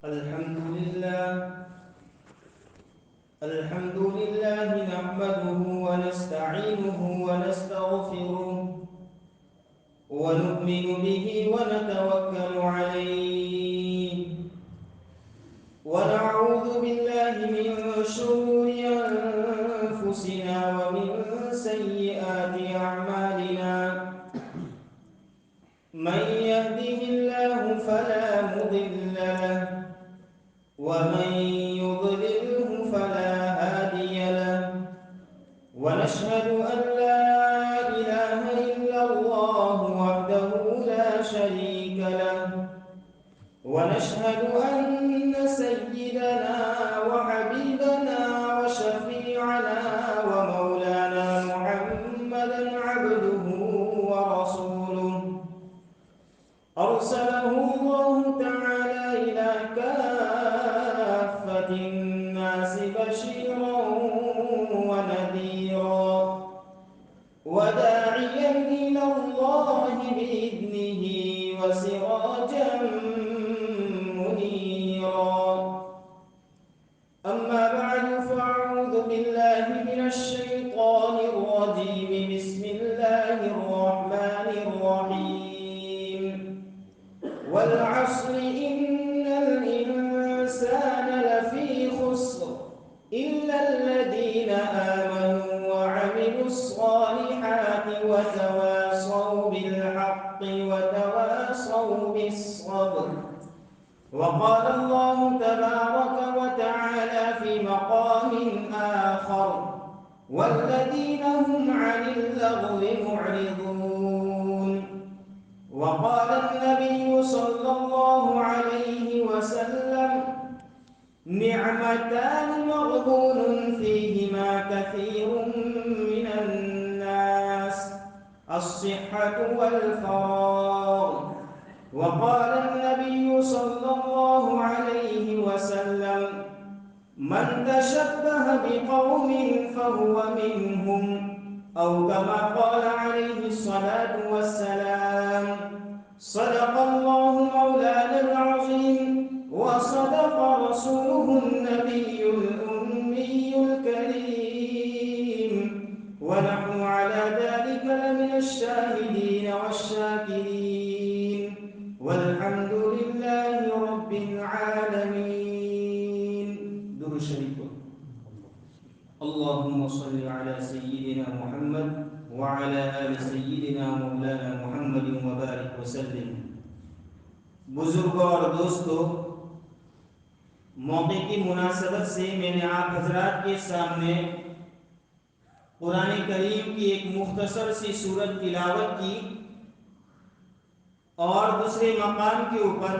الحمد لله نحمده ونستعينه ونستغفره ونؤمن به ونتوكل عليه ونعوذ بالله من شرور أنفسنا ومن سيئات أعمالنا من يهده الله فلا مضل له ومن يضلله فلا هادي له ونشهد أن لا إله إلا الله وحده لا شريك له ونشهد أن سيدنا وحبيبنا وشفيعنا ومولانا محمدا عبده ورسوله أرسله الله تعالى إلى كافة الناس بشيرا ونذيرا وداعيا إلى الله بإذنه وسراجا منيرا أما بعد فأعوذ بالله من الشيطان الرجيم بسم الله الرحمن الرحيم والعصر إن الإنسان لفي خسر إلا الذين آمنوا وعملوا الصالحات وتواصوا بالحق وتواصوا بالصبر وقال الله تبارك وتعالى في مقام آخر والذين هم عن اللغو معرضون وقال النبي صلى الله عليه وسلم نعمتان مغبون فيهما كثير من الناس الصحة والفراغ وقال النبي صلى الله عليه وسلم من تشبه بقوم فهو منهم أو كما قال عليه الصلاة والسلام صدق الله مولانا العظيم وصدق رسوله النبي الأمي الكريم ونحن على ذلك لمن الشاهدين والشاكرين والحمد لله رب العالمين. درود شريف. اللهم صل على سيدنا محمد وعلى آل سيدنا مولانا محمد وبارك وسلم. بزرگوں اور دوستوں، موقع کی مناسبت سے میں نے آپ حضرات کے سامنے قرآن کریم کی ایک مختصر سی سورت تلاوت کی اور دوسرے مقام کے اوپر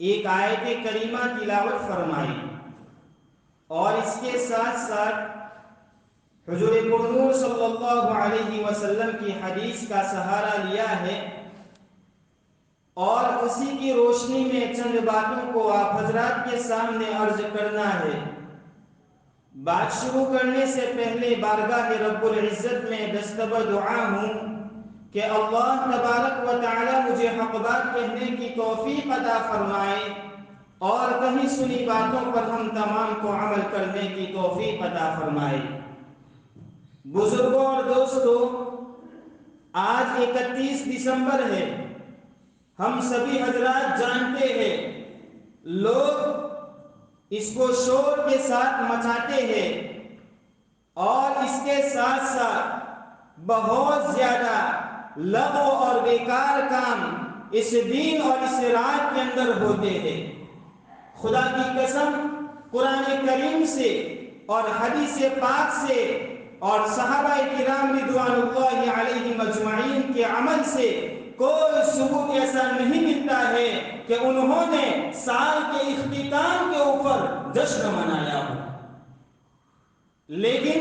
ایک آیت کریمہ تلاوت فرمائی اور اس کے ساتھ ساتھ حضور پرنور صلی اللہ علیہ وسلم کی حدیث کا سہارا لیا ہے اور اسی کی روشنی میں چند باتوں کو آپ حضرات کے سامنے عرض کرنا ہے. بات شروع کرنے سے پہلے بارگاہ رب العزت میں دستبر دعا ہوں کہ اللہ تبارک و تعالی مجھے حق بات کہنے کی توفیق عطا فرمائے اور کہیں سنی باتوں پر ہم تمام کو عمل کرنے کی توفیق عطا فرمائے. بزرگوں اور دوستوں، آج 31 دسمبر ہے. ہم سبھی حضرات جانتے ہیں لوگ اس کو شور کے ساتھ مچاتے ہیں اور اس کے ساتھ ساتھ بہت زیادہ لغو اور بیکار کام اس دین اور اس رات کے اندر ہوتے ہیں. خدا کی قسم قرآن کریم سے اور حدیث پاک سے اور صحابہ کرام رضوان اللہ علیہم اجمعین کے عمل سے کوئی ثبوت ایسا نہیں ملتا ہے کہ انہوں نے سال کے اختتام کے اوپر جشن منایا ہو. لیکن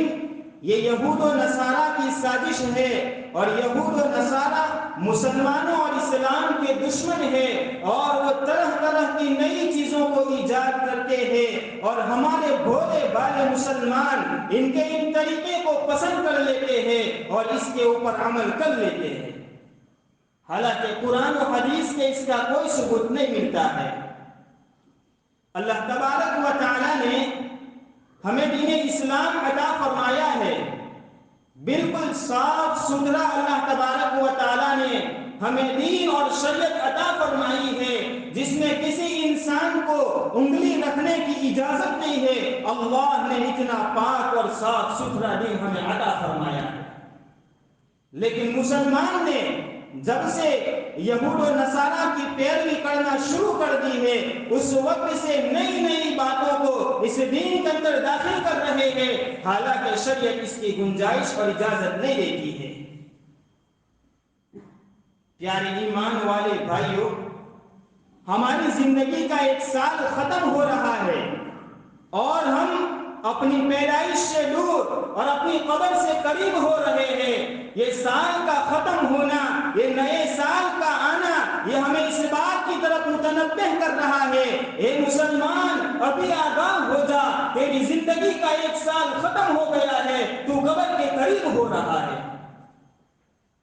یہ یہود و نصارہ کی سازش ہے اور یہود و نصارہ مسلمانوں اور اسلام کے دشمن ہے اور وہ طرح طرح کی نئی چیزوں کو ایجاد کرتے ہیں اور ہمارے بھولے بھالے مسلمان ان کے ان طریقے کو پسند کر لیتے ہیں اور اس کے اوپر عمل کر لیتے ہیں. حالانکہ قرآن و حدیث کے اس کا کوئی ثبوت نہیں ملتا ہے. اللہ تبارک و تعالیٰ نے ہمیں دین اسلام عطا فرمایا ہے، بالکل صاف ستھرا اللہ تبارک و تعالیٰ نے ہمیں دین اور شریعت عطا فرمائی ہے، جس میں کسی انسان کو انگلی رکھنے کی اجازت نہیں ہے۔ اللہ نے اتنا پاک اور صاف ستھرا دین ہمیں عطا فرمایا ہے، لیکن مسلمان نے جب سے یہود و نصارہ کی پیروی کرنا شروع کر دی ہے، اس وقت سے نئی نئی باتوں کو اس دین کے اندر داخل کر رہے ہیں، حالانکہ شریعت اس کی گنجائش اور اجازت نہیں دیتی ہے۔ پیارے ایمان والے بھائیوں، ہماری زندگی کا ایک سال ختم ہو رہا ہے اور ہم اپنی پیدائش سے دور اور اپنی قبر سے قریب ہو رہے ہیں۔ یہ سال کا ختم ہونا، یہ نئے سال کا آنا، یہ ہمیں اس بات کی طرف متنبہ کر رہا ہے، اے مسلمان ابھی آگاہ ہو جا، تیری زندگی کا ایک سال ختم ہو گیا ہے، تو قبر کے قریب ہو رہا ہے۔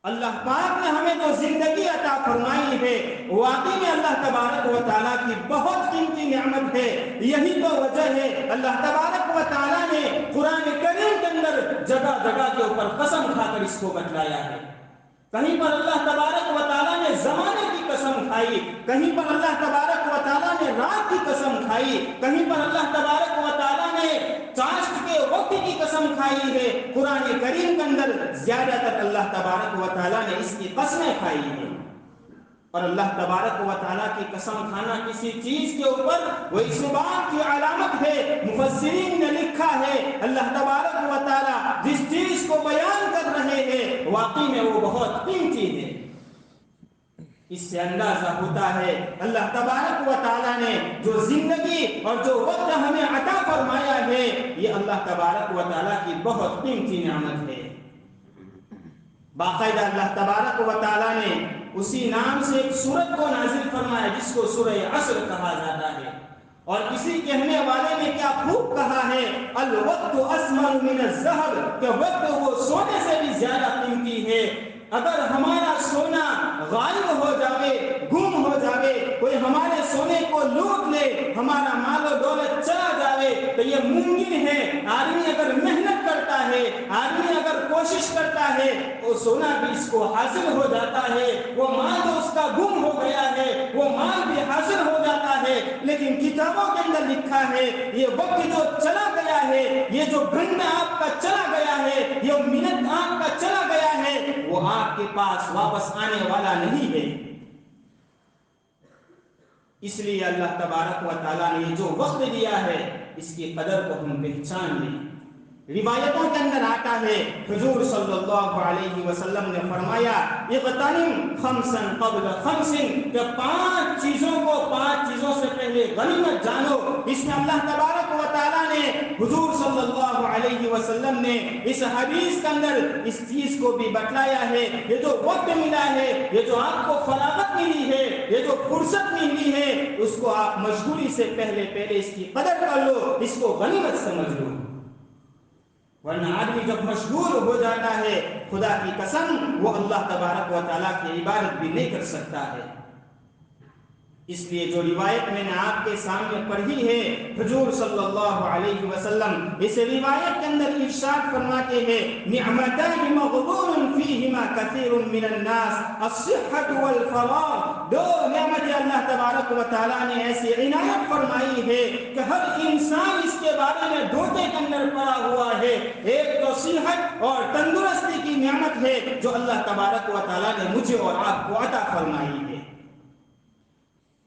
اللہ پاک نے ہمیں جو زندگی عطا فرمائی ہے، واقعی میں اللہ تبارک و تعالیٰ کی بہت قیمتی نعمت ہے۔ یہی تو وجہ ہے اللہ تبارک و تعالیٰ نے قرآن کریم کے اندر جگہ جگہ کے اوپر قسم کھا کر اس کو بتلایا ہے۔ کہیں پر اللہ تبارک و تعالیٰ نے زمانے کی قسم کھائی، کہیں پر اللہ تبارک و تعالیٰ نے رات کی قسم کھائی، کہیں پر اللہ تبارک و تعالیٰ نے چاشت کے وقت کی قسم کھائی ہے۔ قرآن کریم کے اندر زیادہ تر اللہ تبارک و تعالیٰ نے اس کی قسمیں کھائی ہیں، اور اللہ تبارک و تعالیٰ کی قسم کھانا کسی چیز کے اوپر وہ اس بات کی علامت ہے۔ مفسرین نے لکھا ہے اللہ تبارک و تعالیٰ جس چیز کو بیان کر رہے ہیں واقعی میں وہ بہت قیمتی ہے۔ اس سے اندازہ ہوتا ہے اللہ تبارک و تعالیٰ نے جو زندگی اور جو وقت ہمیں عطا فرمایا ہے، یہ اللہ تبارک و تعالیٰ کی بہت قیمتی نعمت ہے۔ باقاعدہ اللہ تبارک و تعالیٰ نے اسی نام سے ایک سورت کو نازل فرمایا جس کو سورہ عصر کہا جاتا ہے، اور کسی کہنے والے نے کیا خوب کہا ہے، الوقت اسمر من الذهب، کہ وقت وہ سونے سے بھی زیادہ قیمتی ہے۔ اگر ہمارا سونا غائب ہو جاوے، گم ہو جاوے، کوئی ہمارے سونے کو لوٹ لے، ہمارا مال و دولت چلا جاوے، تو یہ ممکن ہے۔ آدمی اگر محنت کرتا ہے، آدمی اگر کوشش کرتا ہے، وہ سونا بھی اس کو حاصل ہو جاتا ہے، وہ مال جو اس کا گم ہو گیا ہے وہ مال بھی حاصل ہو جاتا ہے۔ لیکن کتابوں کے اندر لکھا ہے یہ وقت جو چلا گیا ہے، یہ جو گھنٹہ آپ کا چلا گیا ہے، یہ منٹ آپ کا چلا گیا ہے، وہ آپ کے پاس واپس آنے والا نہیں ہے۔ اس لیے اللہ تبارک و تعالیٰ نے جو وقت دیا ہے اس کی قدر کو ہم پہچان لیں۔ روایتوں کے اندر آتا ہے حضور صلی اللہ علیہ وسلم نے فرمایا اغتنم خمسا قبل خمس، کہ 5 چیزوں کو 5 چیزوں سے پہلے غنیمت جانو۔ اس میں اللہ تبارک و تعالیٰ نے حضور صلی اللہ علیہ وسلم نے اس حدیث کے اندر اس چیز کو بھی بتلایا ہے۔ یہ جو وقت ملا ہے، یہ جو آپ کو فراغت ملی ہے، یہ جو فرصت ملی ہے، اس کو آپ مشغولی سے پہلے اس کی قدر کر لو، اس کو غنیمت سمجھ لو، ورنہ آدمی جب مشغول ہو جاتا ہے خدا کی قسم وہ اللہ تبارک و تعالیٰ کی عبادت بھی نہیں کر سکتا ہے۔ اس لیے جو روایت میں نے آپ کے سامنے پڑھی ہے، حضور صلی اللہ علیہ وسلم اس روایت کے اندر ارشاد فرماتے ہیں نعمتان مغبون فیہما کثیر من الناس الصحت والفراغ، 2 نعمتیں اللہ تبارک و تعالیٰ نے ایسی عنایت فرمائی ہے کہ ہر انسان اس کے بارے میں دھوکے کے اندر پڑا ہوا ہے۔ ایک تو صحت اور تندرستی کی نعمت ہے جو اللہ تبارک و تعالیٰ نے مجھے اور آپ کو عطا فرمائی ہے۔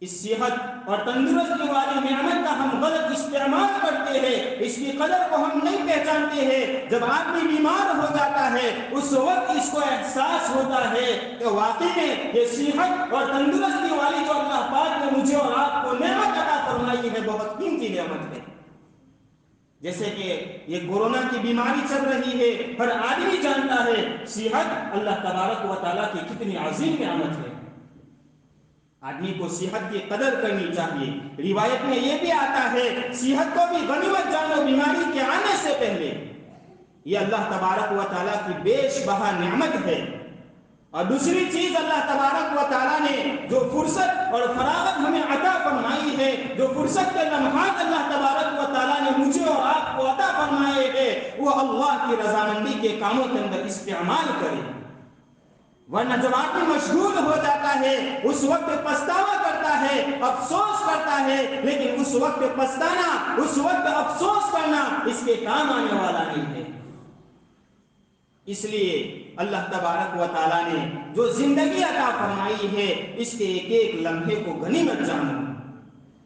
اس صحت اور تندرستی والی نعمت کا ہم غلط استعمال کرتے ہیں، اس کی قدر کو ہم نہیں پہچانتے ہیں۔ جب آدمی بیمار ہو جاتا ہے اس وقت اس کو احساس ہوتا ہے کہ واقعی میں یہ صحت اور تندرستی والی جو اللہ پاک نے مجھے اور آپ کو نعمت عطا فرمائی ہے بہت قیمتی نعمت ہے۔ جیسے کہ یہ کورونا کی بیماری چل رہی ہے، ہر آدمی جانتا ہے صحت اللہ تبارک و تعالیٰ کی کتنی عظیم نعمت ہے۔ آدمی کو صحت کی قدر کرنی چاہیے۔ روایت میں یہ بھی آتا ہے صحت کو بھی غنیمت جانو بیماری کے آنے سے پہلے، یہ اللہ تبارک و تعالیٰ کی بیش بہا نعمت ہے۔ اور دوسری چیز اللہ تبارک و تعالیٰ نے جو فرصت فرصت اور فراغت ہمیں عطا فرمائی ہے، جو فرصت کے لمحات اللہ تبارک و تعالیٰ نے مجھے اور آپ کو عطا فرمائے ہیں، وہ اللہ کی رضامندی کے کاموں کے اندر استعمال کریں۔ ورنہ جب آدمی مشغول ہو جاتا ہے اس وقت پچھتاوا کرتا ہے، افسوس کرتا ہے، لیکن اس وقت پچھتانا، اس وقت افسوس کرنا اس کے کام آنے والا نہیں ہے۔ اس لیے اللہ تبارک و تعالیٰ نے جو زندگی عطا فرمائی ہے اس کے ایک ایک لمحے کو غنیمت جانو،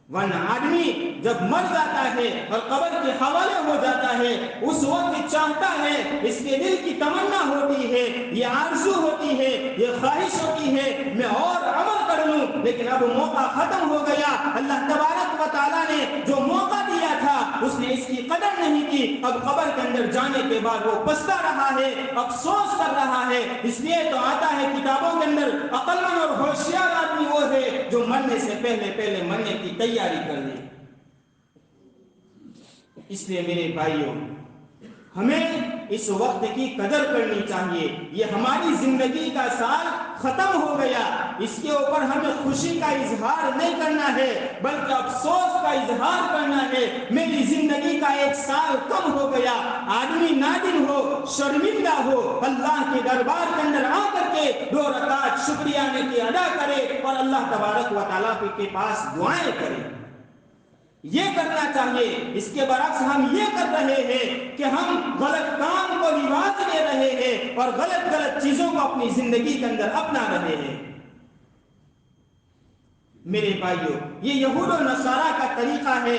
ورنہ آدمی جب مر جاتا ہے اور قبر کے حوالے ہو جاتا ہے اس وقت چاہتا ہے، اس کے دل کی تمنا ہوتی ہے، یہ آرزو ہوتی ہے، یہ خواہش ہوتی ہے میں اور عمل کر لوں، لیکن اب موقع ختم ہو گیا۔ اللہ تبارک و تعالیٰ نے جو موقع دیا تھا اس نے اس کی قدر نہیں کی، اب قبر کے اندر جانے کے بعد وہ پچھتا رہا ہے، افسوس کر رہا ہے۔ اس لیے تو آتا ہے کتابوں کے اندر عقل مند اور ہوشیار آدمی وہ ہے جو مرنے سے پہلے مرنے کی تیاری کر لے۔ اس لیے میرے بھائیوں، ہمیں اس وقت کی قدر کرنی چاہیے۔ یہ ہماری زندگی کا سال ختم ہو گیا، اس کے اوپر ہمیں خوشی کا اظہار نہیں کرنا ہے بلکہ افسوس کا اظہار کرنا ہے۔ میری زندگی کا ایک سال کم ہو گیا۔ آدمی نادم ہو، شرمندہ ہو، اللہ کے دربار کے اندر آ کر کے 2 رکعت شکریہ کی ادا کرے اور اللہ تبارک و تعالیٰ کے پاس دعائیں کرے۔ یہ کرنا چاہیے۔ اس کے برعکس ہم یہ کر رہے ہیں کہ ہم غلط کام کو رواج دے رہے ہیں اور غلط چیزوں کو اپنی زندگی کے اندر اپنا رہے ہیں۔ میرے بھائیوں، یہ یہود و نصارہ کا طریقہ ہے۔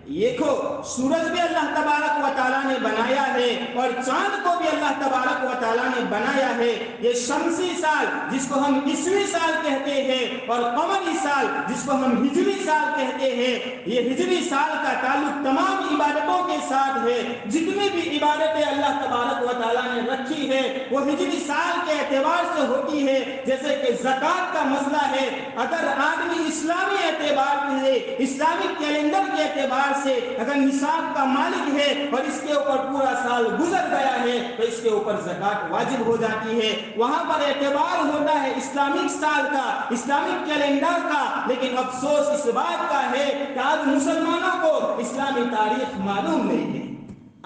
دیکھو، سورج بھی اللہ تبارک و تعالیٰ نے بنایا ہے اور چاند کو بھی اللہ تبارک و تعالیٰ نے بنایا ہے۔ یہ شمسی سال جس کو ہم عیسوی سال کہتے ہیں اور قمری سال جس کو ہم ہجری سال کہتے ہیں، یہ ہجری سال کا تعلق تمام عبادتوں کے ساتھ ہے۔ جتنی بھی عبادتیں اللہ تبارک و تعالیٰ نے رکھی ہے وہ ہجری سال کے اعتبار سے ہوتی ہے۔ جیسے کہ زکوٰۃ کا مسئلہ ہے، اگر آدمی اسلامی اعتبار سے، اسلامک کیلنڈر کے اعتبار سے اگر نصاب کا مالک ہے اور اس کے اوپر پورا سال گزر گیا ہے تو اس کے اوپر زکوٰۃ واجب ہو جاتی ہے۔ وہاں پر اعتبار ہوتا ہے اسلامک سال کا، اسلامک کیلنڈر کا، لیکن افسوس اس بات کا ہے کہ آج مسلمانوں کو اسلامی تاریخ معلوم نہیں ہے۔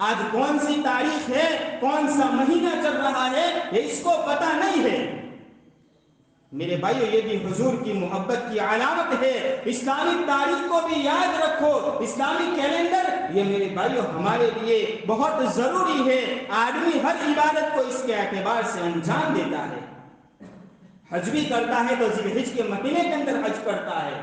آج کون سی تاریخ ہے، کون سا مہینہ چل رہا ہے، یہ اس کو پتہ نہیں ہے۔ میرے بھائیو، یہ بھی حضور کی محبت کی علامت ہے۔ اسلامی تاریخ کو بھی یاد رکھو۔ اسلامی کیلنڈر یہ میرے بھائیو ہمارے لیے بہت ضروری ہے۔ آدمی ہر عبادت کو اس کے اعتبار سے انجام دیتا ہے۔ حج بھی کرتا ہے تو ذی الحج کے مہینے کے اندر حج کرتا ہے۔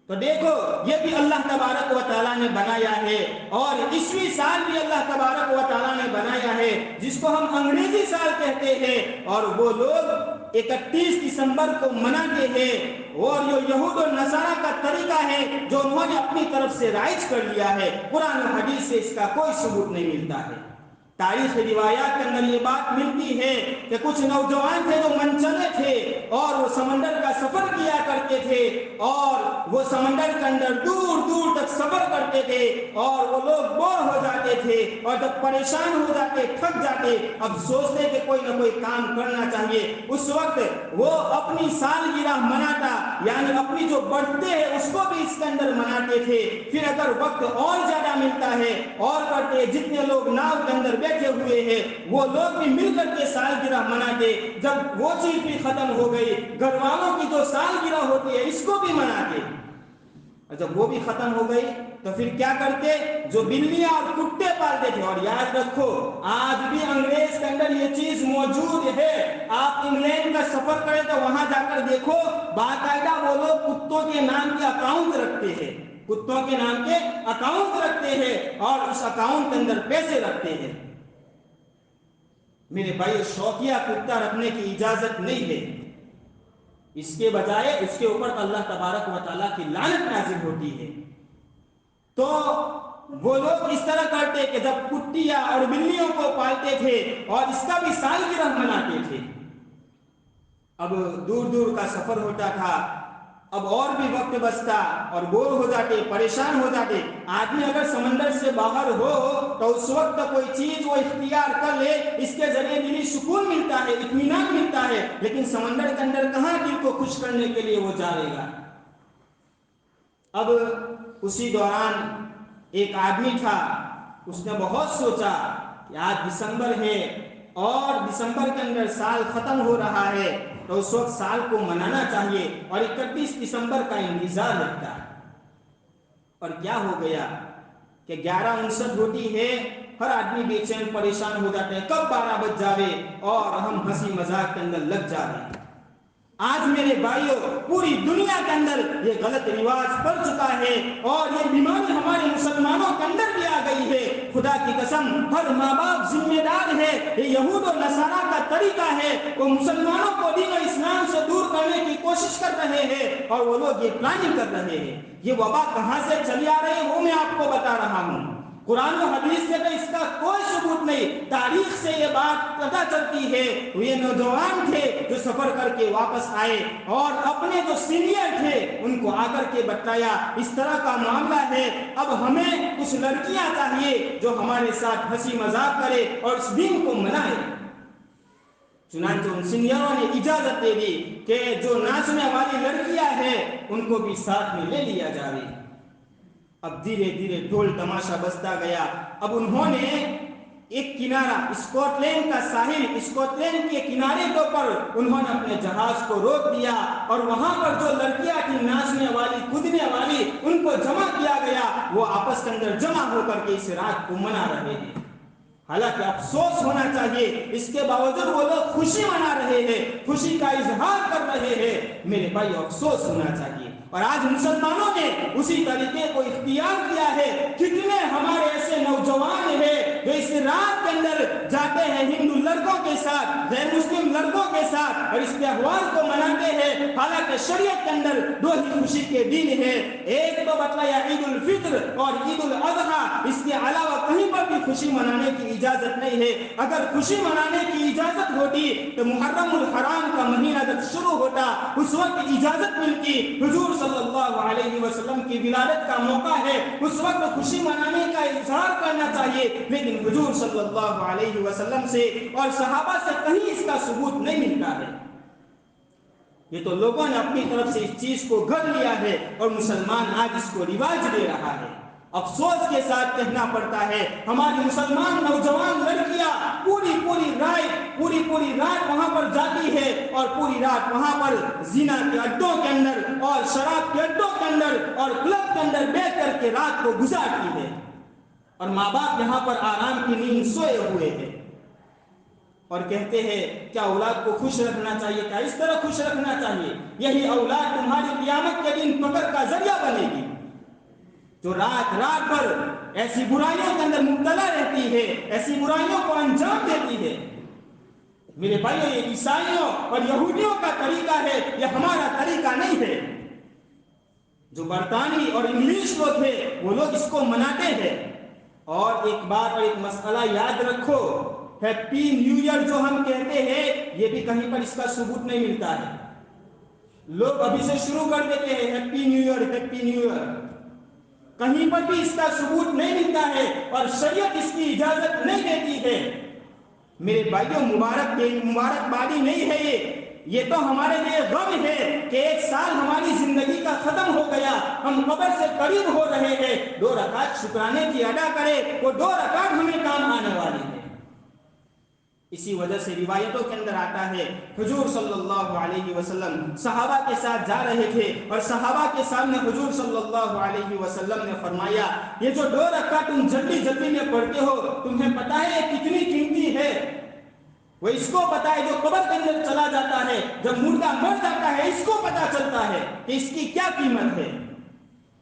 تو دیکھو، یہ بھی اللہ تبارک و تعالیٰ نے بنایا ہے اور عیسوی سال بھی اللہ تبارک و تعالیٰ نے بنایا ہے جس کو ہم انگریزی سال کہتے ہیں، اور وہ لوگ 31 دسمبر کو مناتے ہیں۔ اور یہ یہود و نصارہ کا طریقہ ہے جو انہوں نے اپنی طرف سے رائج کر لیا ہے۔ قرآن و حدیث سے اس کا کوئی ثبوت نہیں ملتا ہے۔ تاریخ روایات کے اندر یہ بات ملتی ہے کہ کچھ نوجوان تھے جو منچلے تھے اور وہ سمندر کا سفر کیا کرتے تھے اور وہ سمندر کے اندر دور دور تک سفر کرتے تھے اور وہ لوگ بور ہو جاتے تھے اور جب پریشان ہو جاتے، تھک جاتے، اب سوچتے کہ کوئی نہ کوئی کام کرنا چاہیے۔ اس وقت وہ اپنی سالگرہ مناتا، یعنی اپنی جو برتھ ڈے ہے اس کو بھی اس کے اندر مناتے تھے۔ پھر اگر وقت اور زیادہ ملتا ہے اور کرتے، جتنے لوگ ناؤ کے اندر بیٹھے ہوئے ہیں وہ لوگ بھی مل کر کے سالگرہ مناتے۔ جب وہ چیز بھی ختم ہو گئی، گھر والوں کی جو سالگرہ ہوتی ہے اس کو بھی مناتے، اور جب وہ بھی ختم ہو گئی تو پھر کیا کرتے؟ جو بلیاں اور کتے پالتے تھے۔ اور یاد رکھو، آج بھی انگریز کے اندر یہ چیز موجود ہے۔ آپ انگلینڈ کا سفر کریں تو وہاں جا کر دیکھو، باقاعدہ وہ لوگ کتوں کے نام کے اکاؤنٹ رکھتے ہیں، کتوں کے نام کے اکاؤنٹ رکھتے ہیں اور اس اکاؤنٹ کے اندر پیسے رکھتے ہیں۔ میرے بھائی، شوقیہ کتا رکھنے کی اجازت نہیں ہے، اس کے بجائے اس کے اوپر اللہ تبارک و تعالیٰ کی لعنت نازل ہوتی ہے۔ تو وہ لوگ اس طرح کرتے کہ جب کتیاں اور بلیوں کو پالتے تھے اور اس کا بھی سالگرہ مناتے تھے، اب دور دور کا سفر ہوتا تھا، اب اور بھی وقت بچتا اور بور ہو جاتے، پریشان ہو جاتے۔ آدمی اگر سمندر سے باہر ہو تو اس وقت کوئی چیز وہ اختیار کر لے، اس کے ذریعے دلی سکون ملتا ہے، اطمینان ملتا ہے، لیکن سمندر کے اندر کہاں دل کو خوش خوش کرنے کے لیے وہ جاوے گا۔ اب اسی دوران ایک آدمی تھا، اس نے بہت سوچا کہ آج دسمبر ہے اور دسمبر کے اندر سال ختم ہو رہا ہے، تو اس وقت سال کو منانا چاہیے اور 31 دسمبر کا انتظار رکھتا ہے۔ اور کیا ہو گیا کہ 11:59 ہوتی ہے، ہر آدمی بے چین پریشان ہو جاتے ہیں، کب 12 بج جاوے اور ہم ہنسی مذاق کے اندر لگ جاوے۔ آج میرے بھائیوں، پوری دنیا کے اندر یہ غلط رواج پڑ چکا ہے اور یہ بیماری ہمارے مسلمانوں کے اندر بھی آ گئی ہے۔ خدا کی قسم، ہر ماں باپ ذمہ دار ہے۔ یہ یہود و نصارہ کا طریقہ ہے، وہ مسلمانوں کو دین و اسلام سے دور کرنے کی کوشش کر رہے ہیں اور وہ لوگ یہ پلاننگ کر رہے ہیں۔ یہ وبا کہاں سے چلی آ رہی ہے وہ میں آپ کو بتا رہا ہوں۔ قرآن و حدیث سے تو اس کا کوئی ثبوت نہیں، تاریخ سے یہ بات پتہ چلتی ہے۔ یہ نوجوان تھے جو سفر کر کے واپس آئے اور اپنے جو سینئر تھے ان کو آ کر کے بتایا اس طرح کا معاملہ ہے، اب ہمیں کچھ لڑکیاں چاہیے جو ہمارے ساتھ ہنسی مذاق کرے اور اس دین کو منائے۔ چنانچہ ان سینئروں نے اجازت دے دی کہ جو ناچنے والی لڑکیاں ہیں ان کو بھی ساتھ میں لے لیا جائے۔ اب دھیرے دھیرے ڈھول تماشا بجتا گیا۔ اب انہوں نے ایک کنارہ، اسکاٹ لینڈ کا ساحل، اسکاٹ لینڈ کے کنارے کے اوپر انہوں نے اپنے جہاز کو روک دیا اور وہاں پر جو لڑکیاں تھیں ناچنے والی کودنے والی ان کو جمع کیا گیا۔ وہ آپس کے اندر جمع ہو کر کے اس رات کو منا رہے ہیں۔ حالانکہ افسوس ہونا چاہیے، اس کے باوجود وہ لوگ خوشی منا رہے ہیں، خوشی کا اظہار کر رہے ہیں۔ میرے بھائی، افسوس ہونا چاہیے۔ اور آج مسلمانوں نے اسی طریقے کو اختیار کیا ہے۔ کتنے ہمارے ایسے نوجوان ہیں جو اس رات کے اندر جاتے ہیں ہندو لڑکوں کے ساتھ، غیر مسلم لڑکوں کے ساتھ اور اس تہوار کو مناتے ہیں، حالانکہ شریعت کے اندر دو ہی خوشی کے دن ہیں۔ ایک تو بتلایا عید الفطر اور عید الاضحیٰ، اس کے علاوہ کہیں پر بھی خوشی منانے کی اجازت نہیں ہے۔ اگر خوشی منانے کی اجازت ہوتی تو محرم الحرام کا مہینہ جب شروع ہوتا اس وقت اجازت ملتی۔ حضور صلی اللہ علیہ وسلم کی ولادت کا موقع ہے، اس وقت خوشی منانے کا اظہار کرنا چاہیے، لیکن حضور صلی اللہ علیہ وسلم سے اور صحابہ سے کہیں اس کا ثبوت نہیں ملتا ہے۔ یہ تو لوگوں نے اپنی طرف سے اس چیز کو گھڑ لیا ہے اور مسلمان آج اس کو رواج دے رہا ہے۔ افسوس کے ساتھ کہنا پڑتا ہے، ہماری مسلمان نوجوان لڑکیاں پوری رات وہاں پر جاتی ہے اور پوری رات وہاں پر زنا کے اڈوں کے اندر اور شراب کے اڈوں کے اندر اور کلب کے اندر بیٹھ کر کے رات کو گزارتی ہے، اور ماں باپ یہاں پر آرام کی نیند سوئے ہوئے ہیں اور کہتے ہیں کیا اولاد کو خوش رکھنا چاہیے، کیا اس طرح خوش رکھنا چاہیے؟ یہی اولاد تمہاری قیامت کے دن فقر کا ذریعہ بنے گی، جو رات بھر ایسی برائیوں کے اندر مبتلا رہتی ہے، ایسی برائیوں کو انجام دیتی ہے۔ میرے بھائیوں، یہ عیسائیوں اور یہودیوں کا طریقہ ہے، یہ ہمارا طریقہ نہیں ہے۔ جو برطانوی اور انگلش لوگ ہیں وہ لوگ اس کو مناتے ہیں۔ اور ایک بات اور ایک مسئلہ یاد رکھو، ہیپی نیو ایئر جو ہم کہتے ہیں یہ بھی کہیں پر اس کا ثبوت نہیں ملتا ہے۔ لوگ ابھی سے شروع کر دیتے ہیں happy new year, happy new year, کہیں پر بھی اس کا ثبوت نہیں ملتا ہے اور شریعت اس کی اجازت نہیں دیتی ہے۔ میرے بھائیوں، مبارکبادی نہیں ہے یہ تو ہمارے لیے غم ہے کہ ایک سال ہماری زندگی کا ختم ہو گیا، ہم قبر سے قریب ہو رہے ہیں۔ 2 رکعت شکرانے کی ادا کرے، وہ 2 رکعت ہمیں کام آنے والی ہے۔ اسی وجہ سے روایتوں کے اندر آتا ہے حضور صلی اللہ علیہ وسلم صحابہ کے ساتھ جا رہے تھے اور صحابہ کے سامنے حضور صلی اللہ علیہ وسلم نے فرمایا، یہ جو 2 رکعت تم جلدی میں پڑھتے ہو، تمہیں پتہ ہے یہ کتنی قیمتی ہے؟ وہ اس کو پتا ہے جو قبر کے اندر چلا جاتا ہے، جب مردہ مر جاتا ہے، اس کو پتا چلتا ہے کہ اس کی کیا قیمت ہے۔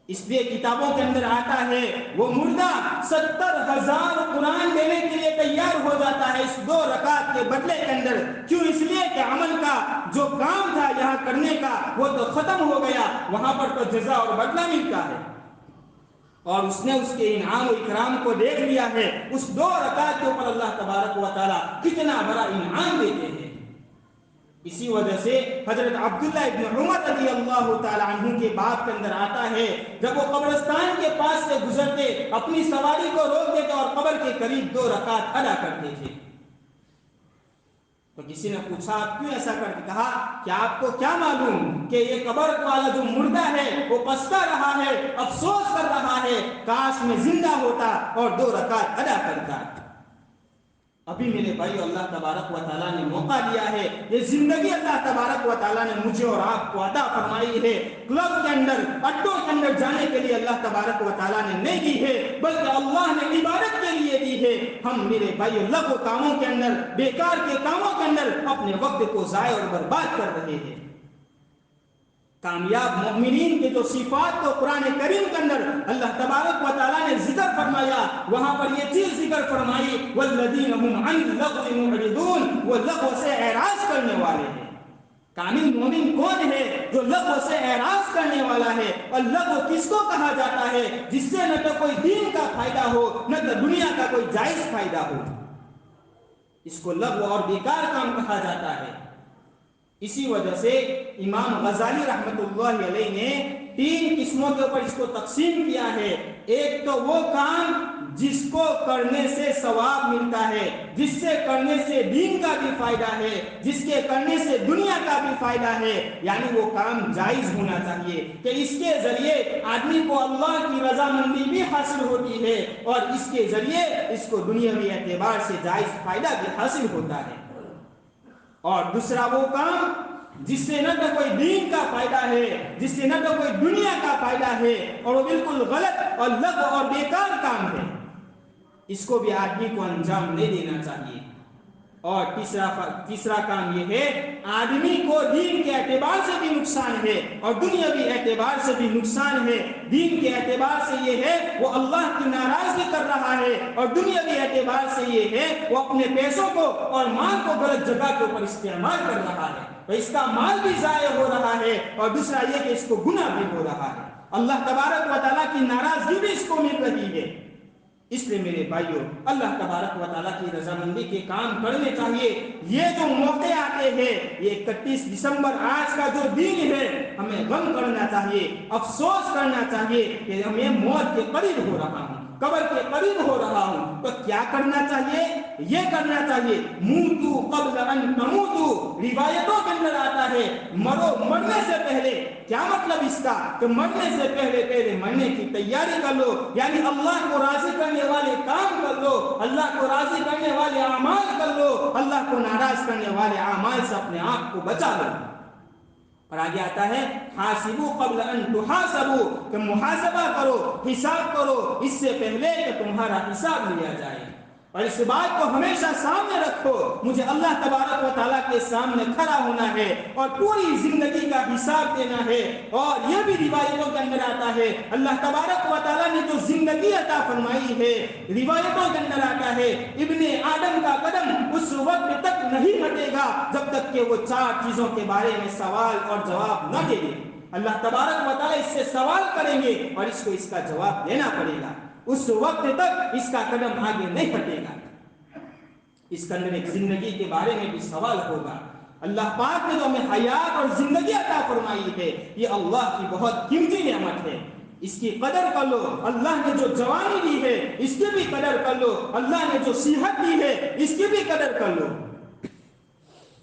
اس لیے کتابوں کے اندر آتا ہے وہ مردہ 70,000 قرآن دینے کے لیے تیار ہو جاتا ہے اس 2 رکعت کے بدلے کے اندر۔ کیوں؟ اس لیے کہ عمل کا جو کام تھا یہاں کرنے کا وہ تو ختم ہو گیا، وہاں پر تو جزا اور بدلہ ملتا ہے، اور اس نے اس کے انعام و اکرام کو دیکھ لیا ہے۔ اس 2 رکعت کے اوپر اللہ تبارک و تعالیٰ کتنا بڑا انعام دیتے ہیں۔ اسی وجہ سے حضرت عبداللہ ابن عمر رضی اللہ تعالی عنہ کے باب کے اندر آتا ہے، جب وہ قبرستان کے پاس سے گزرتے اپنی سواری کو روک دیتے اور قبر کے قریب 2 رکعت ادا کرتے تھے۔ تو کسی نے پوچھا آپ کیوں ایسا کرتے؟ کہا کہ آپ کو کیا معلوم کہ یہ قبر والا جو مردہ ہے وہ پچھتا رہا ہے، افسوس کر رہا ہے، کاش میں زندہ ہوتا اور 2 رکعت ادا کرتا۔ ابھی میرے بھائی اللہ تبارک و تعالیٰ نے موقع دیا ہے، یہ زندگی اللہ تبارک و تعالیٰ نے مجھے اور آپ کو عطا فرمائی ہے، کلب کے اندر اڈوں کے اندر جانے کے لیے اللہ تبارک و تعالیٰ نے نہیں دی ہے، بلکہ اللہ نے عبادت کے لیے دی ہے۔ ہم میرے بھائی لغو کاموں کے اندر، بیکار کے کاموں کے اندر اپنے وقت کو ضائع اور برباد کر رہے ہیں۔ کامیاب مومنین کے جو صفات کو قرآن کریم کے اندر اللہ تبارک و تعالیٰ نے ذکر فرمایا، وہاں پر یہ چیز ذکر فرمائی والذین هم عن اللغو معرضون، وہ لغو سے اعراض کرنے والے ہیں۔ کامل مومن کون ہے؟ جو لغو سے اعراض کرنے والا ہے۔ اور لغو کس کو کہا جاتا ہے؟ جس سے نہ تو کوئی دین کا فائدہ ہو، نہ تو دنیا کا کوئی جائز فائدہ ہو، اس کو لغو اور بیکار کام کہا جاتا ہے۔ اسی وجہ سے امام غزالی رحمت اللہ علیہ نے 3 قسموں کے اوپر اس کو تقسیم کیا ہے۔ ایک تو وہ کام جس کو کرنے سے ثواب ملتا ہے، جس سے کرنے سے دین کا بھی فائدہ ہے، جس کے کرنے سے دنیا کا بھی فائدہ ہے، یعنی وہ کام جائز ہونا چاہیے کہ اس کے ذریعے آدمی کو اللہ کی رضامندی بھی حاصل ہوتی ہے اور اس کے ذریعے اس کو دنیاوی اعتبار سے جائز فائدہ بھی حاصل ہوتا ہے۔ اور دوسرا وہ کام جس سے نہ تو کوئی دین کا فائدہ ہے، جس سے نہ تو کوئی دنیا کا فائدہ ہے، اور وہ بالکل غلط اور لغو اور بیکار کام ہے، اس کو بھی آدمی کو انجام نہیں دینا چاہیے۔ اور تیسرا کام یہ ہے، آدمی کو دین کے اعتبار سے بھی نقصان ہے اور دنیاوی اعتبار سے بھی نقصان ہے۔ دین کے اعتبار سے یہ ہے وہ اللہ کی ناراضگی کر رہا ہے، اور دنیاوی اعتبار سے یہ ہے وہ اپنے پیسوں کو اور مال کو غلط جگہ کے اوپر استعمال کر رہا ہے، تو اس کا مال بھی ضائع ہو رہا ہے، اور دوسرا یہ کہ اس کو گناہ بھی ہو رہا ہے، اللہ تبارک و تعالیٰ کی ناراضگی بھی اس کو مل رہی ہے۔ اس لیے میرے بھائیوں، اللہ تبارک و تعالیٰ کی رضامندی کے کام کرنے چاہیے۔ یہ جو موقع آتے ہیں، یہ 31 دسمبر آج کا جو دن ہے، ہمیں غم کرنا چاہیے، افسوس کرنا چاہیے کہ میں موت کے قریب ہو رہا ہوں، قبر کے قریب ہو رہا ہوں۔ تو کیا کرنا چاہیے؟ یہ کرنا چاہیے موتو قبل ان تموتو، روایتوں کے اندر آتا ہے مرو مرنے سے پہلے۔ کیا مطلب اس کا؟ کہ مرنے سے پہلے مرنے کی تیاری کر لو، یعنی اللہ کو راضی کرنے والے کام کر لو، اللہ کو راضی کرنے والے اعمال کر لو، اللہ کو ناراض کرنے والے اعمال سے اپنے آپ کو بچا لو۔ اور آگے آتا ہے حاسبو قبل ان تحاسبو، کہ محاسبہ کرو، حساب کرو اس سے پہلے کہ تمہارا حساب لیا جائے۔ اور اس بات کو ہمیشہ سامنے رکھو، مجھے اللہ تبارک و تعالیٰ کے سامنے کھڑا ہونا ہے اور پوری زندگی کا حساب دینا ہے۔ اور یہ بھی روایتوں کے اندر آتا ہے، اللہ تبارک و تعالیٰ نے جو زندگی عطا فرمائی ہے، روایتوں کے اندر آتا ہے ابن آدم کا قدم اس وقت تک نہیں ہٹے گا جب تک کہ وہ 4 چیزوں کے بارے میں سوال اور جواب نہ دے گے۔ اللہ تبارک و تعالیٰ اس سے سوال کریں گے اور اس کو اس کا جواب دینا پڑے گا، اس وقت تک اس کا قدم آگے نہیں ہٹے گا۔ اس کے اندر ایک زندگی کے بارے میں بھی سوال ہوگا۔ اللہ پاک نے جو ہمیں حیات اور زندگی عطا فرمائی ہے، یہ اللہ کی بہت قیمتی نعمت ہے، اس کی قدر کر لو۔ اللہ نے جو جوانی دی ہے اس کی بھی قدر کر لو، اللہ نے جو صحت دی ہے اس کی بھی قدر کر لو۔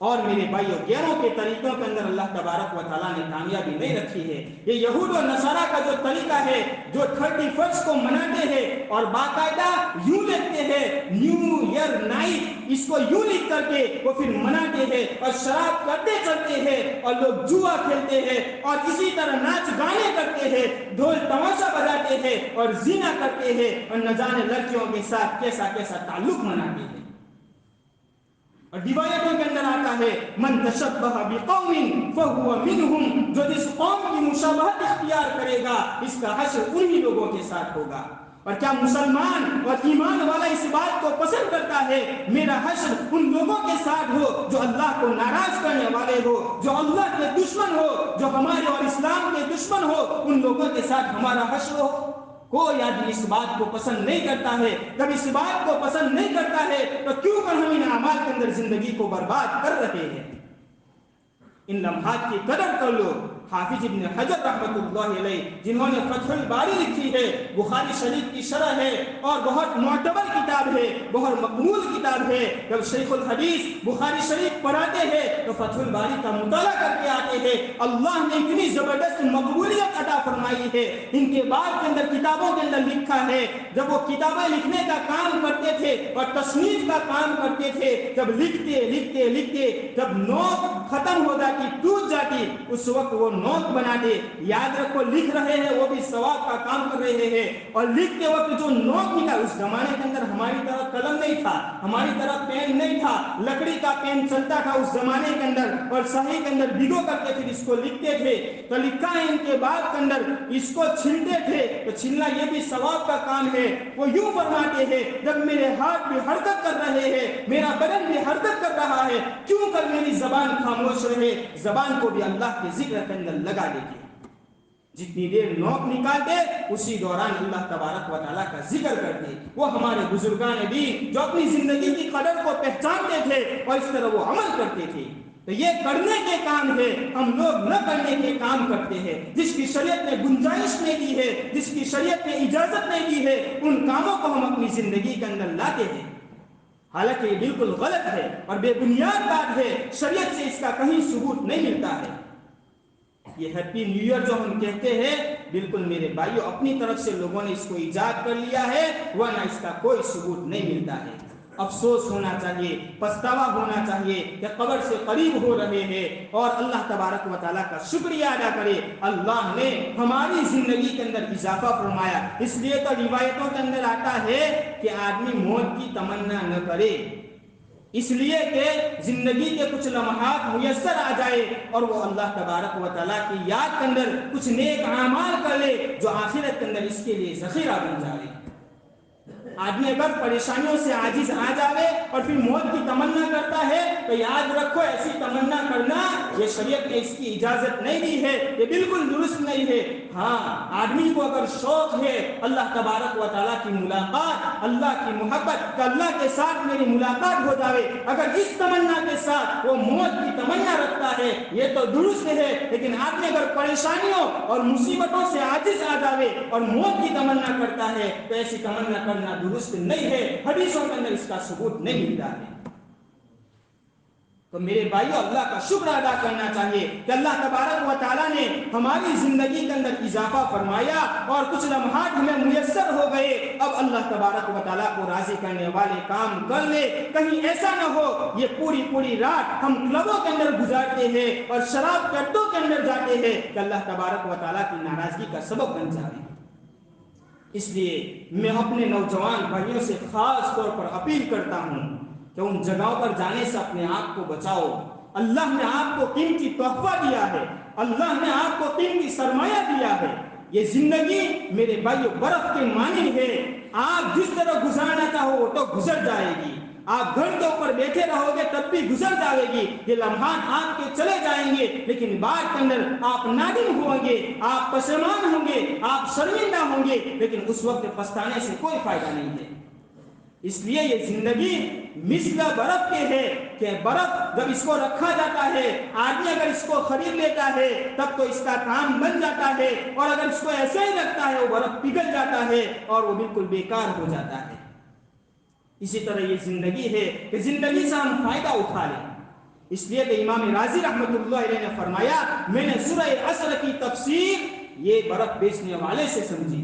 اور میرے بھائیوں، غیروں کے طریقوں کے اندر اللہ تبارک و تعالیٰ نے کامیابی نہیں رکھی ہے۔ یہ یہود و نصارہ کا جو طریقہ ہے، جو 31 کو مناتے ہیں اور باقاعدہ یوں لکھتے ہیں نیو ایئر نائٹ، اس کو یوں لکھ کر کے وہ پھر مناتے ہیں اور شراب کرتے چلتے ہیں اور لوگ جوا کھیلتے ہیں اور اسی طرح ناچ گانے کرتے ہیں، ڈھول تماشا بجاتے ہیں اور زنا کرتے ہیں اور نہ جانے لڑکیوں کے ساتھ کیسا کیسا تعلق مناتے ہیں۔ اور روایتوں کے اندر آتا ہے من تشبہ بقوم فہو منہم، جو جس قوم کی مشابہت اختیار کرے گا اس کا حشر انہی لوگوں کے ساتھ ہوگا۔ اور کیا مسلمان اور ایمان والا اس بات کو پسند کرتا ہے میرا حشر ان لوگوں کے ساتھ ہو جو اللہ کو ناراض کرنے والے ہو، جو اللہ کے دشمن ہو، جو ہمارے اور اسلام کے دشمن ہو، ان لوگوں کے ساتھ ہمارا حشر ہو؟ کوئی آدمی اس بات کو پسند نہیں کرتا ہے۔ جب اس بات کو پسند نہیں کرتا ہے تو کیوں کر ہم ان اعمال کے اندر زندگی کو برباد کر رہے ہیں؟ ان لمحات کی قدر کر لو۔ حافظ ابن حجر رحمۃ اللہ علیہ جنہوں نے فتح الباری لکھی ہے، بخاری شریف کی شرح ہے اور بہت معتبر کتاب ہے، بہت مقبول کتاب ہے، جب شیخ الحدیث بخاری شریف پڑھاتے ہیں تو فتح الباری کا مطالعہ کر کے آتے ہیں۔ اللہ نے اتنی زبردست مقبولیت عطا فرمائی ہے، ان کے بعد کے اندر کتابوں کے اندر لکھا ہے جب وہ کتابیں لکھنے کا کام کرتے تھے اور تصنیف کا کام کرتے تھے، جب لکھتے لکھتے لکھتے جب نوٹ ختم ہو جاتی، ٹوٹ جاتی، اس وقت وہ نوٹ بنا دے۔ یاد رکھو لکھ رہے ہیں وہ بھی ثواب کا کام کر رہے ہیں، اور لکھتے وقت جو نوٹ نکلا، اس زمانے کے اندر ہماری طرف قلم نہیں تھا، ہماری طرف پین نہیں تھا، لکڑی کا پین چلتا تھا اس زمانے کے اندر، اور صحیح کے اندر بھگو کر کے پھر اس کو لکھتے تھے۔ تو لکھا ہے ان کے بعد کے اندر اس کو چھلتے تھے، تو چھلنا یہ بھی ثواب کا کام ہے۔ وہ یوں فرماتے ہیں جب میرے ہاتھ بھی حرکت کر رہے ہیں، میرا بدن بھی حرکت کر رہا ہے، کیوں کر میری زبان خاموش رہے؟ زبان کو بھی اللہ کے ذکر کے اندر لگا دیتے، جتنی دیر نوک نکالتے اسی دوران اللہ تبارک و تعالیٰ کا ذکر کرتے۔ وہ ہمارے بزرگان دین جو اپنی زندگی کی قدر کو پہچانتے تھے اور اس طرح وہ عمل کرتے تھے۔ تو یہ کرنے کے کام ہے، ہم لوگ نہ کرنے کے کام کرتے ہیں۔ جس کی شریعت نے گنجائش نہیں دی ہے، جس کی شریعت نے اجازت نہیں دی ہے، ان کاموں کو ہم اپنی زندگی کے اندر لاتے ہیں، حالانکہ یہ بالکل غلط ہے اور بے بنیاد بات ہے، شریعت سے اس کا کہیں ثبوت نہیں ملتا ہے۔ یہ ہیپی نیو ایئر جو ہم کہتے ہیں، بالکل میرے بھائیو اپنی طرف سے لوگوں نے اس کو ایجاد کر لیا ہے، ورنہ اس کا کوئی ثبوت نہیں ملتا ہے۔ افسوس ہونا چاہیے، پچھتاوا ہونا چاہیے کہ قبر سے قریب ہو رہے ہیں، اور اللہ تبارک و تعالیٰ کا شکریہ ادا کرے، اللہ نے ہماری زندگی کے اندر اضافہ فرمایا۔ اس لیے تو روایتوں کے اندر آتا ہے کہ آدمی موت کی تمنا نہ کرے، اس لیے کہ زندگی کے کچھ لمحات میسر آ جائے اور وہ اللہ تبارک و تعالیٰ کی یاد کے اندر کچھ نیک اعمال کر لے جو آخرت کے اندر اس کے لیے ذخیرہ بن جائے۔ آدمی اگر پریشانیوں سے عاجز آ جاوے اور پھر موت کی تمنا کرتا ہے تو یاد رکھو ایسی تمنا کرنا یہ شریعت نے اس کی اجازت نہیں دی ہے، یہ بالکل درست نہیں ہے۔ ہاں آدمی کو اگر شوق ہے اللہ تبارک و تعالیٰ کی ملاقات، اللہ کی محبت کہ اللہ کے ساتھ میری ملاقات ہو جاوے، اگر اس تمنا کے ساتھ وہ موت کی تمنا رکھتا ہے یہ تو درست ہے، لیکن آدمی اگر پریشانیوں اور مصیبتوں سے عاجز آ جاوے اور موت کی تمنا کرتا ہے تو ایسی تمنا کرنا درست نہیں ہے، حدیثوں کے اندر اس کا ثبوت نہیں ملتا ہے۔ تو میرے بھائیو اللہ کا شکر ادا کرنا چاہیے کہ اللہ تبارک و تعالیٰ نے ہماری زندگی کے اندر اضافہ فرمایا اور کچھ لمحات ہمیں میسر ہو گئے۔ اب اللہ تبارک و تعالیٰ کو راضی کرنے والے کام کر لے، کہیں ایسا نہ ہو یہ پوری رات ہم کلبوں کے اندر گزارتے ہیں اور شراب کے اڈوں کے اندر جاتے ہیں کہ اللہ تبارک و تعالیٰ کی ناراضگی کا سبب بن جائے۔ اس لیے میں اپنے نوجوان بھائیوں سے خاص طور پر اپیل کرتا ہوں کہ ان جگہوں پر جانے سے اپنے آپ کو بچاؤ۔ اللہ نے آپ کو قیمتی تحفہ دیا ہے، اللہ نے آپ کو قیمتی سرمایہ دیا ہے۔ یہ زندگی میرے بھائیو برف کے مانند ہے، آپ جس طرح گزارنا چاہو وہ تو گزر جائے گی، آپ گھر کے اوپر بیٹھے رہو گے تب بھی گزر جائے گی، یہ لمحات آپ کے چلے جائیں گے، لیکن بعد کے اندر آپ نادم ہوں گے، آپ پشیمان ہوں گے، آپ شرمندہ ہوں گے، لیکن اس وقت پچھتانے سے کوئی فائدہ نہیں ہے۔ اس لیے یہ زندگی مثل برف کے ہے کہ برف جب اس کو رکھا جاتا ہے، آدمی اگر اس کو خرید لیتا ہے تب تو اس کا کام بن جاتا ہے، اور اگر اس کو ایسے ہی رکھتا ہے وہ برف پگھل جاتا ہے اور وہ بالکل بیکار ہو جاتا ہے۔ اسی طرح یہ زندگی ہے کہ زندگی سے ہم فائدہ اٹھا لیں۔ اس لیے کہ امام راضی رحمۃ اللہ علیہ نے فرمایا، میں نے سورہ عصر کی تفسیر یہ برف بیچنے والے سے سمجھی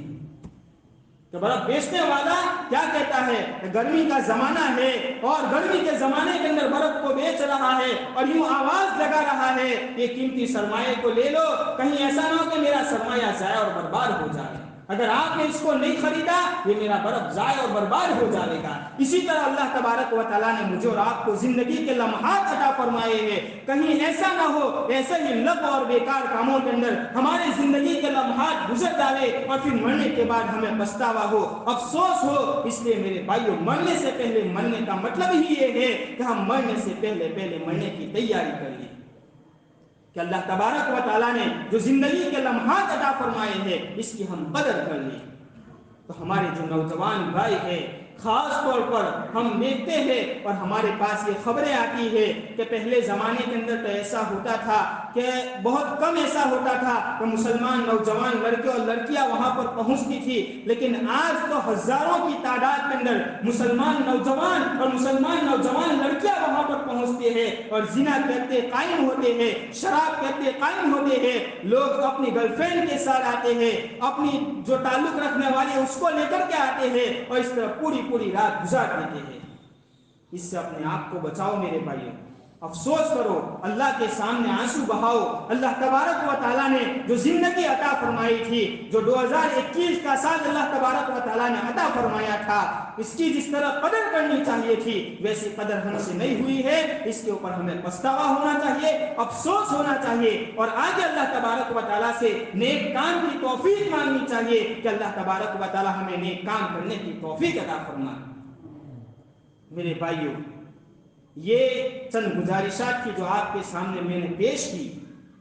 کہ برف بیچنے والا کیا کہتا ہے کہ گرمی کا زمانہ ہے اور گرمی کے زمانے کے اندر برف کو بیچ رہا ہے اور یوں آواز لگا رہا ہے کہ قیمتی سرمایہ کو لے لو، کہیں ایسا نہ ہو کہ میرا سرمایہ ضائع اور برباد ہو جائے، اگر آپ نے اس کو نہیں خریدا یہ میرا برف ضائع اور برباد ہو جائے گا۔ اسی طرح اللہ تبارک و تعالیٰ نے مجھے اور آپ کو زندگی کے لمحات عطا فرمائے ہیں، کہیں ایسا نہ ہو ایسے ہی لغو اور بیکار کاموں کے اندر ہماری زندگی کے لمحات گزر جائے اور پھر مرنے کے بعد ہمیں پچھتاوا ہو، افسوس ہو۔ اس لیے میرے بھائیو مرنے سے پہلے مرنے کا مطلب ہی یہ ہے کہ ہم مرنے سے پہلے مرنے کی تیاری کر لیں، کہ اللہ تبارک و تعالیٰ نے جو زندگی کے لمحات عطا فرمائے ہیں اس کی ہم قدر کر لیں۔ تو ہمارے جو نوجوان بھائی ہیں خاص طور پر ہم دیکھتے ہیں اور ہمارے پاس یہ خبریں آتی ہے کہ پہلے زمانے کے اندر تو ایسا ہوتا تھا کہ بہت کم ایسا ہوتا تھا کہ مسلمان نوجوان لڑکے اور لڑکیاں وہاں پر پہنچتی تھی، لیکن آج تو ہزاروں کی تعداد کے اندر مسلمان نوجوان اور مسلمان نوجوان لڑکیاں وہاں پر پہنچتے ہیں اور زنا کرتے قائم ہوتے ہیں، شراب کرتے قائم ہوتے ہیں، لوگ اپنی گرل فرینڈ کے ساتھ آتے ہیں، اپنی جو تعلق رکھنے والے اس کو لے کر کے آتے ہیں اور اس طرح پوری رات گزار دیتے ہیں۔ اس سے اپنے آپ کو بچاؤ میرے بھائیوں، افسوس کرو، اللہ کے سامنے آنسو بہاؤ۔ اللہ تبارک و تعالیٰ نے جو زندگی عطا فرمائی تھی، جو 2021 کا سال اللہ تبارک و تعالیٰ نے عطا فرمایا تھا، اس کی جس طرح قدر کرنی چاہیے تھی ویسی قدر ہم سے نہیں ہوئی ہے۔ اس کے اوپر ہمیں پچھتاوا ہونا چاہیے، افسوس ہونا چاہیے اور آگے اللہ تبارک و تعالیٰ سے نیک کام کی توفیق مانگنی چاہیے کہ اللہ تبارک و تعالیٰ ہمیں نیک کام کرنے کی توفیق عطا فرمائے۔ میرے بھائیوں، یہ چند گزارشات کی جو آپ کے سامنے میں نے پیش کی،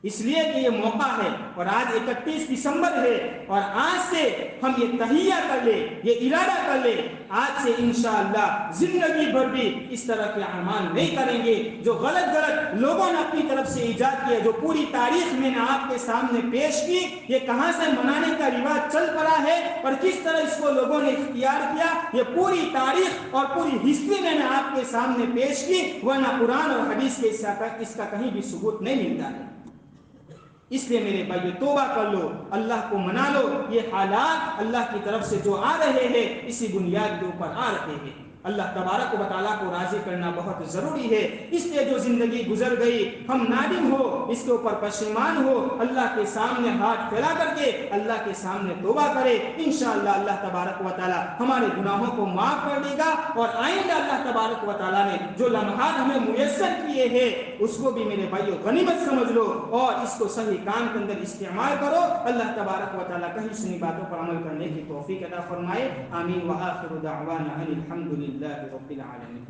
اس لیے کہ یہ موقع ہے اور آج 31 دسمبر ہے اور آج سے ہم یہ تہیہ کر لیں، یہ ارادہ کر لیں، آج سے انشاءاللہ زندگی بھر بھی اس طرح کے اعمال نہیں کریں گے جو غلط لوگوں نے اپنی طرف سے ایجاد کیا۔ جو پوری تاریخ میں نے آپ کے سامنے پیش کی، یہ کہاں سے منانے کا رواج چل پڑا ہے اور کس طرح اس کو لوگوں نے اختیار کیا، یہ پوری تاریخ اور پوری ہسٹری میں نے آپ کے سامنے پیش کی، ورنہ قرآن اور حدیث کے اس کا کہیں بھی ثبوت نہیں ملتا ہے۔ اس لیے میرے بھائی توبہ کر لو، اللہ کو منا لو۔ یہ حالات اللہ کی طرف سے جو آ رہے ہیں اسی بنیاد کے اوپر آ رہے ہیں۔ اللہ تبارک و تعالیٰ کو راضی کرنا بہت ضروری ہے، اس لیے جو زندگی گزر گئی ہم نادم ہو، اس کے اوپر پشیمان ہو، اللہ کے سامنے ہاتھ پھیلا کر کے اللہ کے سامنے توبہ کرے، انشاءاللہ اللہ تبارک و تعالیٰ ہمارے گناہوں کو معاف کر دے گا اور آئندہ اللہ تبارک و تعالیٰ نے جو لمحات ہمیں میسر کیے ہیں اس کو بھی میرے بھائیوں غنیمت سمجھ لو اور اس کو صحیح کام کے اندر استعمال کرو۔ اللہ تبارک و تعالیٰ کہیں سنی باتوں پر عمل کرنے کی توفیق عطا فرمائے۔ آمین وآخر دعوانا ان الحمد للہ رب العالمین۔